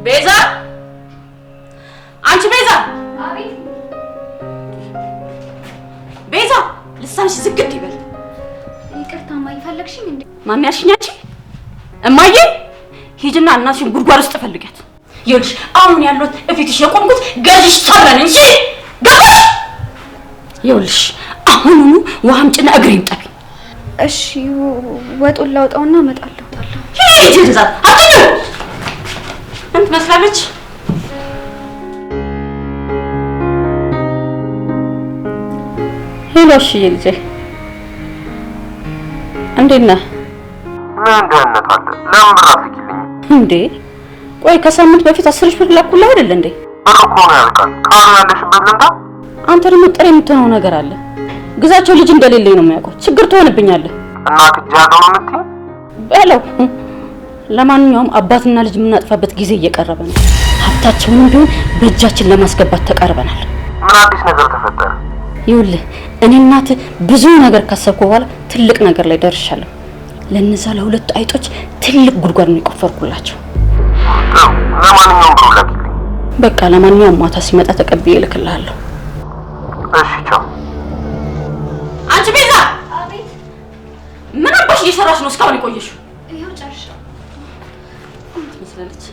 ቤዛ አንቺ ቤዛ አቤት ቤዛ ልሳንሽ ዝግት ይበል ይቅርታ ማይ ፈለግሽኝ እንዴ ማን ያልሽኝ አንቺ እማዬ ሂጂና እናትሽን ጉድጓድ ውስጥ ፈልጊያት ይኸውልሽ አሁን ያለሁት እፊትሽ የቆምኩት ገዥሽ ሰብረን እንጂ ገባሽ ይኸውልሽ አሁኑኑ ውሃ አምጪና እግሬን ጠቢ እሺ ወጡን ላውጣውና እመጣለሁ ሂጂ ቤዛ አትዩ እንት መስላለች ሄሎ እሺ ልጄ እንዴት ነህ ምን ደህንነት አለ ለምን ብር አትልኪልኝ እንዴ ቆይ ከሳምንት በፊት 10 ብር ላኩልህ አይደል እንዴ ብር እኮ ነው ያልቃል ካሁን ያለሽበት ልምጣ አንተ ደግሞ ጥሬ የምትሆነው ነገር አለ ግዛቸው ልጅ እንደሌለኝ ነው የሚያውቀው ችግር ትሆንብኛለህ እናት እጅ ያለው ነው የምትይኝ በለው ለማንኛውም አባትና ልጅ የምናጥፋበት ጊዜ እየቀረበ ነው ሀብታቸውንም ቢሆን በእጃችን ለማስገባት ተቃርበናል ምን አዲስ ነገር ተፈጠረ ይኸውልህ እኔ እናት ብዙ ነገር ካሰብኩ በኋላ ትልቅ ነገር ላይ ደርሻለሁ ለነዛ ለሁለት አይጦች ትልቅ ጉድጓድ ነው የቆፈርኩላቸው ለማንኛውም ብር ላኪልኝ በቃ ለማንኛውም ማታ ሲመጣ ተቀብዬ እልክልሃለሁ እሺ ቻው አንቺ ቤዛ አቤት ምን አባሽ እየሰራሽ ነው እስካሁን የቆየሽው ይኸው ጨርሻለሁ ትመስላለች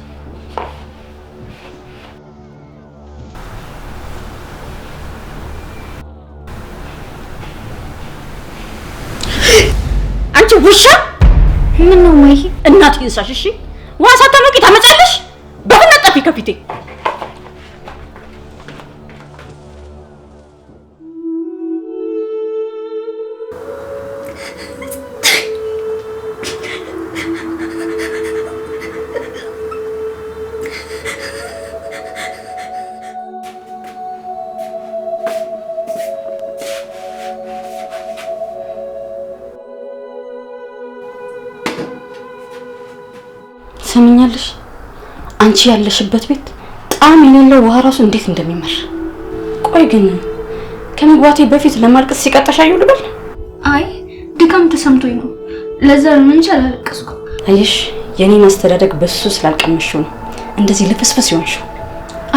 አንቺ ውሻ ምን ነው ማይ እናት ይንሳሽ እሺ ዋሳ ተመቂ ታመጫለሽ በእናትህ ጠፊ ከፊቴ ሰምኛለሽ አንቺ ያለሽበት ቤት ጣም የሌለው ውሃ ራሱ እንዴት እንደሚመር ቆይ ግን ከመግባቴ በፊት ለማልቀስ ሲቀጣሻዩ ልበል አይ ድካም ተሰምቶኝ ነው ለዛ ምን ቻላለቀስኩ አይሽ የኔን አስተዳደግ በሱ ስላልቀመሽው ነው እንደዚህ ልፍስፍስ ይሆንሽው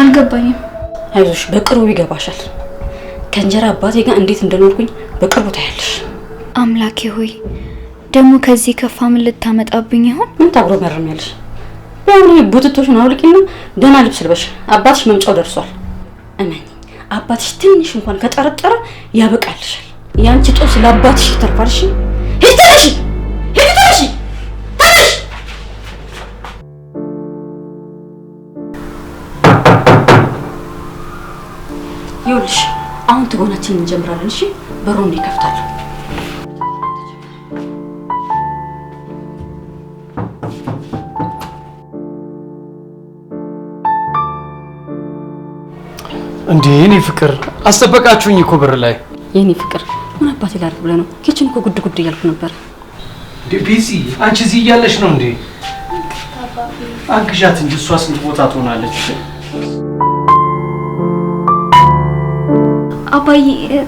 አልገባኝም አይዞሽ በቅርቡ ይገባሻል ከእንጀራ አባቴ ጋር እንዴት እንደኖርኩኝ በቅርቡ ታያለሽ አምላኬ ሆይ ደሞ ከዚህ ከፋ ምን ልታመጣብኝ ይሆን ምን ታጉረመርሚያለሽ በእኔ ቡትቶሽን አውልቂና ደህና ልብስ ልበሽ አባትሽ መምጫው ደርሷል እመኝ አባትሽ ትንሽ እንኳን ከጠረጠረ ያበቃልሻል ያንቺ ጦስ ለአባትሽ ይተርፋል እሺ ሂጂ ተነሺ ይኸውልሽ አሁን ትጎናችንን እንጀምራለን እሺ በሩን ይከፍታል እንዴ የኔ ፍቅር አስጠበቃችሁኝ እኮ በር ላይ የኔ ፍቅር ምን አባቴ ላድርግ ብለህ ነው ኪችን እኮ ጉድ ጉድ እያልኩ ነበር ቢዚ አንቺ እዚህ እያለሽ ነው እንዴ አግዣት እንጂ እሷ ስንት ቦታ ትሆናለች አባዬ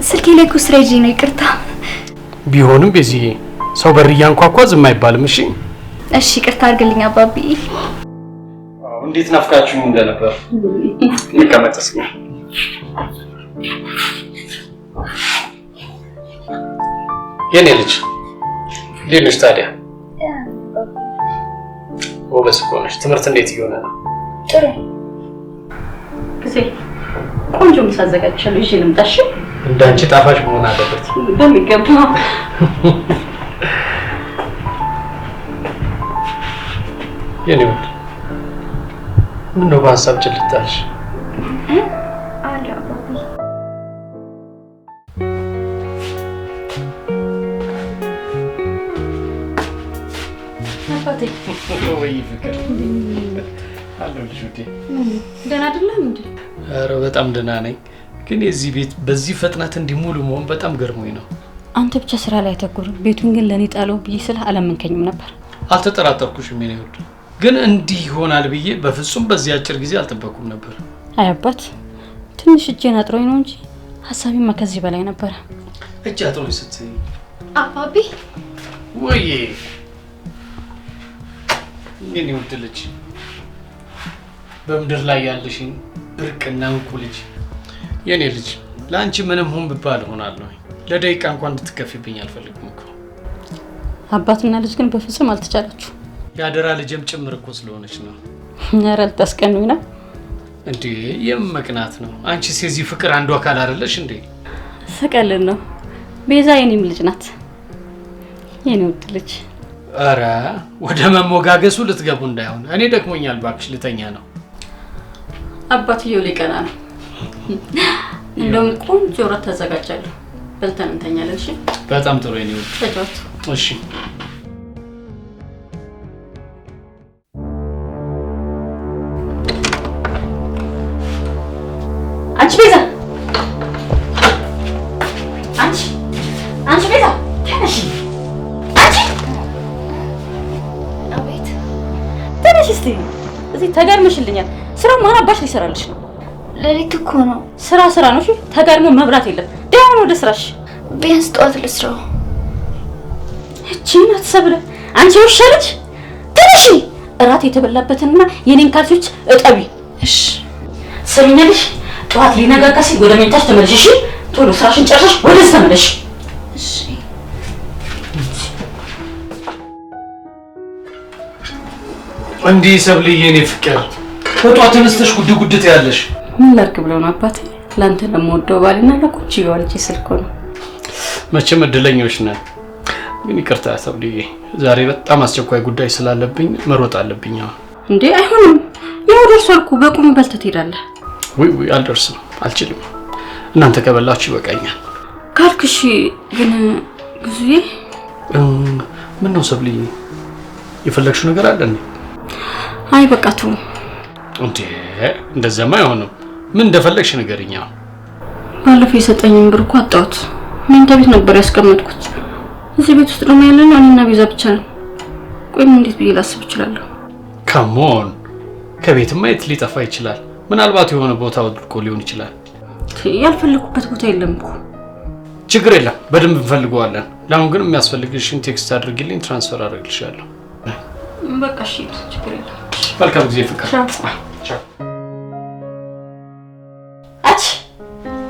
ስልኬ ላይ እኮ ስራ ይዤ ነው ይቅርታ ቢሆንም ቢዚ ሰው በር እያንኳኳ ዝም አይባልም እሺ እሺ ይቅርታ አድርግልኝ አባቢ እንዴት ናፍቃችሁኝ እንደነበር ይቀመጥስ የኔ ልጅ ሌሎች ታዲያ ወበስ እኮ ነሽ ትምህርት እንዴት እየሆነ ነው ጥሩ ጊዜ ቆንጆ ምሳ አዘጋጅቻለሁ ይዤ ልምጣ እሺ እንዳንቺ ጣፋጭ መሆን አለበት በሚገባ የኔ ወድ ምን ነው በሀሳብ ጭልጣልሽ አለ አባቢ አባቴ ወይ ፍቅር አለሁልሽ ውዴ ደህና አይደለም እንዴ ኧረ በጣም ደህና ነኝ ግን የዚህ ቤት በዚህ ፍጥነት እንዲሙሉ መሆን በጣም ገርሞኝ ነው አንተ ብቻ ስራ ላይ ተኩር ቤቱን ግን ለኔ ጣለው ብዬ ስለ አላመንከኝም ነበር አልተጠራጠርኩሽም የኔ ወድ ግን እንዲህ ይሆናል ብዬ በፍጹም በዚህ አጭር ጊዜ አልጠበቅኩም ነበር አይ አባት ትንሽ እጄን አጥሮኝ ነው እንጂ ሐሳቤማ ከዚህ በላይ ነበር እጅ አጥሮኝ ስትይ አባቢ ወይ የኔ ውድ ልጅ በምድር ላይ ያለሽኝ ብርቅና እንቁ ልጅ የኔ ልጅ ለአንቺ ምንም ሁን ብባል ሆናለሁ። ለደቂቃ እንኳን እንድትከፊብኝ አልፈልግም እኮ። አባትና ልጅ ግን በፍጹም አልተቻላችሁ። ያደራ ልጅም ጭምር እኮ ስለሆነች ነው። ኧረ ልታስቀኑኝ ነው እንዴ? የመቅናት ነው። አንቺስ የዚህ ፍቅር አንዱ አካል አይደለሽ እንዴ? ስቀልን ነው። ቤዛ የኔም ልጅ ናት፣ የኔ ውድ ልጅ። ኧረ ወደ መሞጋገሱ ልትገቡ እንዳይሆን። እኔ ደክሞኛል፣ እባክሽ ልተኛ ነው። አባትየው ሊቀና ነው። እንደውም ቆንጆ እራት ተዘጋጃለሁ። በልተን እንተኛለን። እሺ? በጣም ጥሩ የኔ ውድ። ተጫወቱ። እሺ። አንቺ ቤዛ፣ አንቺ ቤዛ ተነሽ። አቤት። ተነሽ እስቲ። እዚህ ተጋድመሽልኛል። ስራው ማን አባሽ ሊሰራልሽ ነው? ሌሊት እኮ ነው። ስራ ነው። እሺ? ተጋድሞ መብላት የለም። ደህና ወደ ስራሽ። ቢያንስ ጠዋት ልስራው። እቺ ናት ሰብለ። አንቺ ውሻ ልጅ ተነሽ። እራት የተበላበትንና የኔን ካልሲዎች እጠቢ። እሺ። ሰሚኛልሽ? ጠዋት ሊነጋጋ ሲል ወደ መኝታሽ ተመለሽ። ቶሎ ስራሽን ጨርሰሽ ወደዚህ ተመለሽ። እሺ። እንዲህ ሰብልዬ የኔ ፍቅር በጧት ተነስተሽ ጉድ ትያለሽ። ምን ላድርግ ብለው ነው አባቴ? ላንተ ለምወደው ባልና ለቁጭዬው ልጅ ስልኮ ነው። መቼም እድለኞች ነን። ግን ይቅርታ ሰብልዬ፣ ዛሬ በጣም አስቸኳይ ጉዳይ ስላለብኝ መሮጥ አለብኝ። እንዴ አይሆንም። ያው ደርሷል እኮ። በቁም በልተህ ትሄዳለህ። ውይ አልደርስም፣ አልችልም። እናንተ ከበላችሁ ይበቃኛል ካልክሽ። ግን ብዙዬ ምን ነው ሰብልዬ፣ የፈለግሽው ነገር አለ እንዴ? አይ በቃ ተው እንዴ። እንደዛማ አይሆንም። ምን እንደፈለግሽ ንገሪኝ። ባለፈው የሰጠኝን ብር እኮ አጣሁት። መኝታ ቤት ነበር ያስቀመጥኩት። እዚህ ቤት ውስጥ ደግሞ ያለነው እኔና ቤዛ ብቻ ነን። ቆይ ምን እንዴት ብዬ ላስብ እችላለሁ? ካሞን ከቤትማ የት ሊጠፋ ይችላል? ምናልባት የሆነ ቦታ ወድቆ ሊሆን ይችላል። ያልፈለኩበት ቦታ የለም እኮ። ችግር የለም፣ በደንብ እንፈልገዋለን። ለአሁን ግን የሚያስፈልግሽን ቴክስት አድርጊልኝ፣ ትራንስፈር አድርግልሻለሁ። በቃ እሺ፣ ችግር የለም። መልካም ጊዜ ፍቅር። ቻው።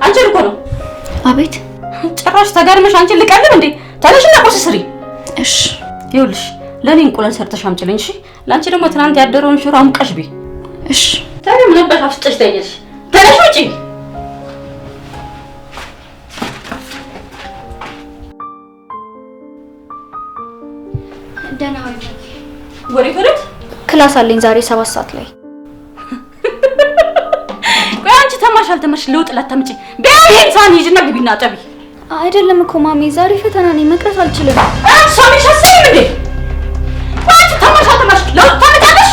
አንቺ እኮ ነው። አቤት። ጭራሽ ተጋድመሽ አንቺን ልቀልብ እንዴ? ተነሽና ቁርስ ስሪ። እሺ። ይኸውልሽ ለኔ እንቁላል ሰርተሽ አምጪልኝ። እሺ? ላንቺ ደግሞ ትናንት ያደረውን ሽሮ አሙቀሽ ቢ። እሺ። ታዲያ ምን ነበር አፍጥሽ ታያለሽ? ተነሽ ውጪ። ደህና ወዴት? ክላስ አለኝ ዛሬ 7 ሰዓት ላይ። ቆይ አንቺ ተማርሽ አልተማርሽ ለውጥ ላታምጪ። ቢያንስ ሳን ይጅና ግቢና ጠቢ። አይደለም እኮ ማሚ፣ ዛሬ ፈተና ነኝ፣ መቅረት አልችልም። ሰሚሽ አሰኝ እንዴ? አንቺ ተማርሽ አልተማርሽ ለውጥ ታመጣለሽ?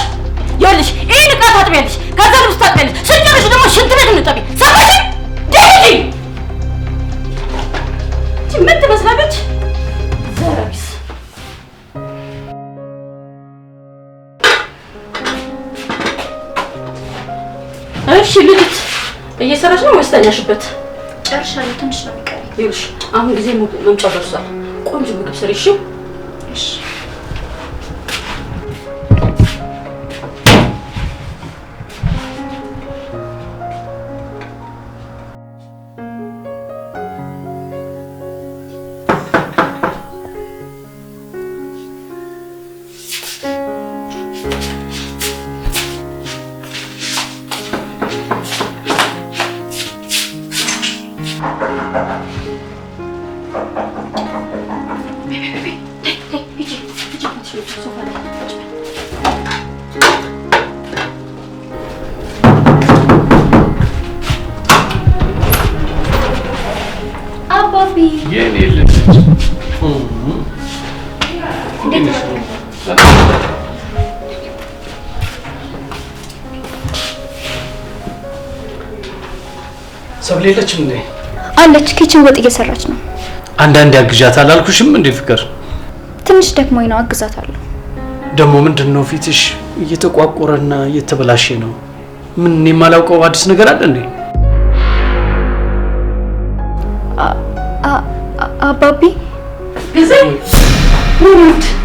ይኸውልሽ ይሄን ዕቃ ታጥቢያለሽ፣ ከዛ ልብስ ታጥቢያለሽ፣ ስትጨርሽ ደግሞ ሽንት ቤት እንጠቢ። ሰማሽ? ደህጂ ምን ትመስላለች? ዘረቢስ። እሺ ልጅት እየሰራሽ ነው ወይስ ተኛሽበት? ጨርሻለሁ፣ ትንሽ ነው የሚቀረኝ። ይኸውልሽ አሁን ጊዜ መምጫው ደርሷል። ቆንጆ ምግብ ስሪ። እሺ? እሺ። አባቢ የኔ ልጅ ሰብለ የለችም እንዴ? አለች፣ ኪችን ወጥ እየሰራች ነው። አንዳንዴ አግዣት አላልኩሽም እንዴ ፍቅር? ትንሽ ደክሞኝ ነው፣ አግዛታለሁ። ደግሞ ምንድነው ፊትሽ እየተቋቆረና እየተበላሸ ነው? ምን የማላውቀው አዲስ ነገር አለ እንዴ? አባቢ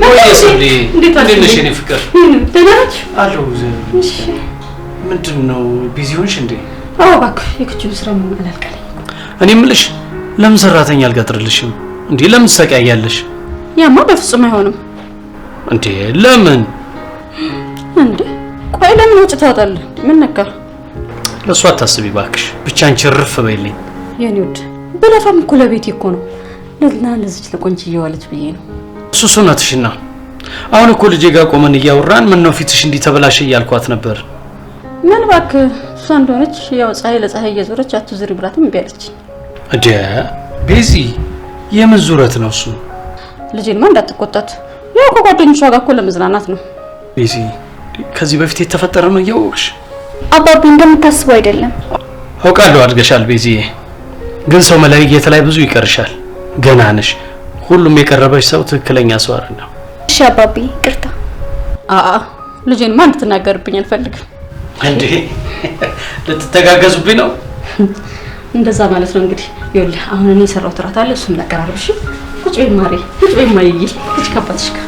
ወይ ሰብሌ እንዴት ነሽ የኔ ፍቅር? ደህና ነሽ? አለሁ። እሺ ምንድነው ቢዚ ሆንሽ እንዴ? አዎ እባክህ የክችን ስራ ምን አላልከለኝ። እኔ የምልሽ ለምን ሰራተኛ አልቀጥርልሽም እንዴ? ለምን ሰቃያለሽ? ያማ በፍጹም አይሆንም እንዴ። ለምን እንዴ? ቆይ ለምን ወጭ ታወጣለህ? ምን ነካ? ለሷ አታስቢ እባክሽ፣ ብቻ አንቺ ርፍ በይልኝ። የኔ ውድ በለፋም እኮ ለቤቴ እኮ ነው። ለዚች ለቆንጅዬዋ ልጅ ብዬ ነው። እሱ እውነትሽና አሁን እኮ ልጄ ጋር ቆመን እያወራን ምን ነው ፊትሽ እንዲህ ተበላሸ እያልኳት ነበር። ምን እባክህ እሷ እንደሆነች ያው ፀሐይ ለፀሐይ እየዞረች አትዙሪ ብላትም እምቢ አለች። እንዴ ቤዚ የምን ዙረት ነው እሱ? ልጄንማ እንዳትቆጣት፣ ያው ከጓደኞቿ ጋር እኮ ለመዝናናት ነው። ቤዚ ከዚህ በፊት የተፈጠረ ነው እያወቅሽ? አባቢ እንደምታስበው አይደለም። አውቃለሁ አድገሻል ቤዚዬ፣ ግን ሰው መለየት ላይ ብዙ ይቀርሻል። ገና ነሽ። ሁሉም የቀረበሽ ሰው ትክክለኛ ሰው አይደለም። እሺ አባቢ ይቅርታ። ልጄንማ እንድትናገርብኝ አልፈልግም። እንዴ ልትተጋገዙብኝ ነው? እንደዛ ማለት ነው እንግዲህ። ይኸውልህ አሁን እኔ የሰራሁት እራት አለ፣ እሱን ላቀራርብሽ። ቁጭ በይ ማሬ፣ ቁጭ በይ ማይዬ፣ ቁጭ ከአባትሽ ጋር።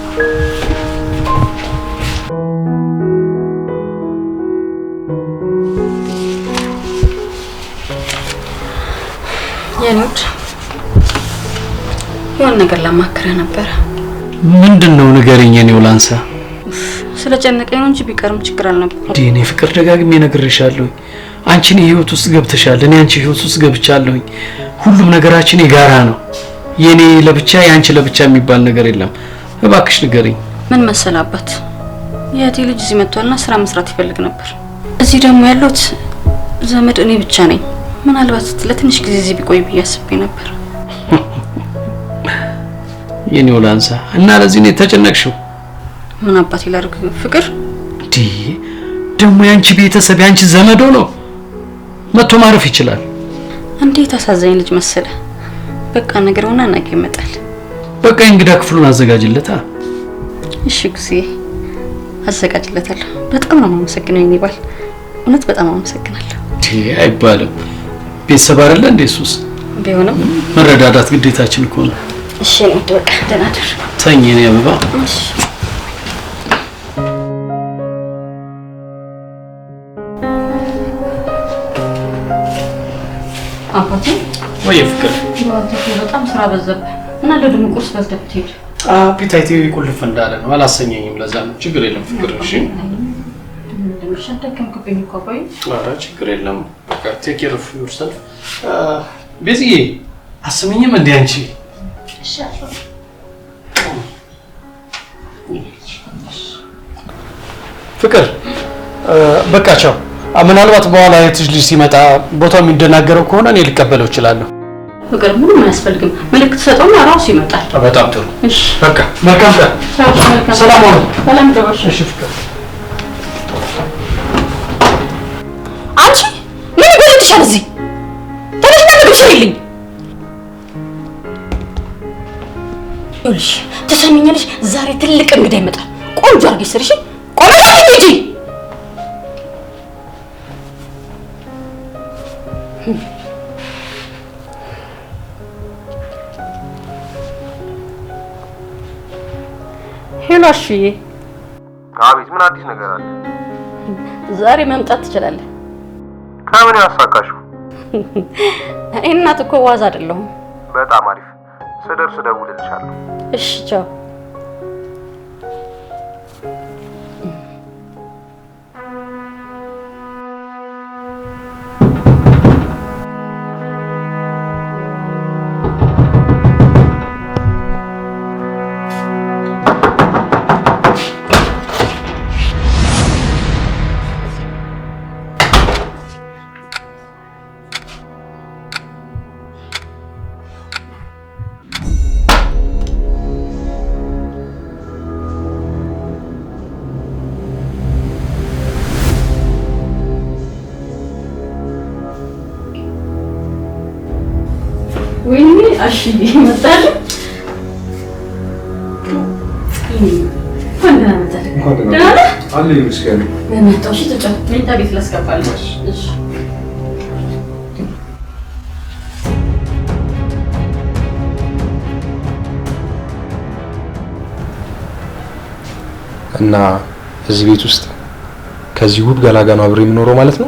የኔ ውድ የሆነ ነገር ላማክርህ ነበረ። ምንድነው ንገረኝ። እኔው ላንሳ። ስለጨነቀኝ ነው እንጂ ቢቀርም ችግር አልነበረም። እኔ ፍቅር ደጋግሜ ነግሬሻለሁ። አንቺ እኔ ህይወት ውስጥ ገብተሻል፣ እኔ አንቺ ህይወት ውስጥ ገብቻለሁ። ሁሉም ነገራችን የጋራ ነው። የኔ ለብቻ ያንቺ ለብቻ የሚባል ነገር የለም። እባክሽ ንገረኝ። ምን መሰል አባት፣ የእህቴ ልጅ እዚህ መጥቷልና ስራ መስራት ይፈልግ ነበር። እዚህ ደግሞ ያለሁት ዘመድ እኔ ብቻ ነኝ። ምናልባት ለትንሽ ጊዜ እዚህ ቢቆይ ብዬ አስቤ ነበር። የኔው ላንሳ እና ለዚህ ነው የተጨነቅሽው? ምን አባቴ ላድርግ ፍቅር? ደግሞ ያንቺ ቤተሰብ ያንቺ ዘመዶ ነው፣ መጥቶ ማረፍ ይችላል። እንዴት አሳዛኝ ልጅ መሰለ። በቃ ነገርውና ነገ ይመጣል። በቃ እንግዳ ክፍሉን አዘጋጅለታ። እሺ ጊዜ አዘጋጅለታለሁ። በጣም ነው የማመሰግነው የኔ ባል፣ እውነት በጣም አመሰግናለሁ። አይባልም ቤተሰብ አይደለ እንዴ? እሱስ ቢሆንም መረዳዳት ግዴታችን እኮ ነው። እሺ ነው በቃ ደህና ደር። ተኝ የኔ አበባ። እሺ አባቴ ወይ ፍቅር፣ በጣም ስራ በዛብህ እና ለደም ቁርስ በልተህ ብትሄድ። አፒታይቴ ቁልፍ እንዳለ ነው፣ አላሰኘኝም። ለዛ ነው። ችግር የለም ፍቅር። እሺ ሸንተከምክብኝ እኮ አባዬ። ኧረ ችግር የለም በቃ ቴክ ኬር ኦፍ ዩርሰልፍ። ቤዚዬ አስመኝም እንዴ አንቺ? እሺ ፍቅር በቃ ቻው። ምናልባት በኋላ የትሽ ልጅ ሲመጣ ቦታው የሚደናገረው ከሆነ እኔ ልቀበለው እችላለሁ። ፍቅር ምንም አያስፈልግም። ምልክት ሰጠውና ራሱ ይመጣል። በጣም ጥሩ። እሺ በቃ መልካም ቀን። ሰላም ሁኑ። ሰላም ደውልሽ። እሺ ፍቅር። አንቺ ምን ይገርምሻል? እዚህ ተነሽና ምግብ ስሪልኝ። ይኸውልሽ ተሰሚኛለሽ፣ ዛሬ ትልቅ እንግዳ ይመጣል። ቆንጆ አድርገሽ ስሪ። እሺ ቆመሽ እንጂ ሄሎ አሽዬ። አቤት፣ ምን አዲስ ነገር አለ? ዛሬ መምጣት ትችላለህ። ከምን ያሳካሽው? እኔ እናት እኮ ዋዛ አይደለሁም። በጣም አሪፍ። ስደርስ እደውልልሻለሁ። እሺ ቻው። ወይኔ አሽዬ መጣለ። መኝታ ቤት ላስገባለች። እሺ እና እዚህ ቤት ውስጥ ከዚህ ውብ ገላ ጋር ነው አብሬ የምኖረው ማለት ነው?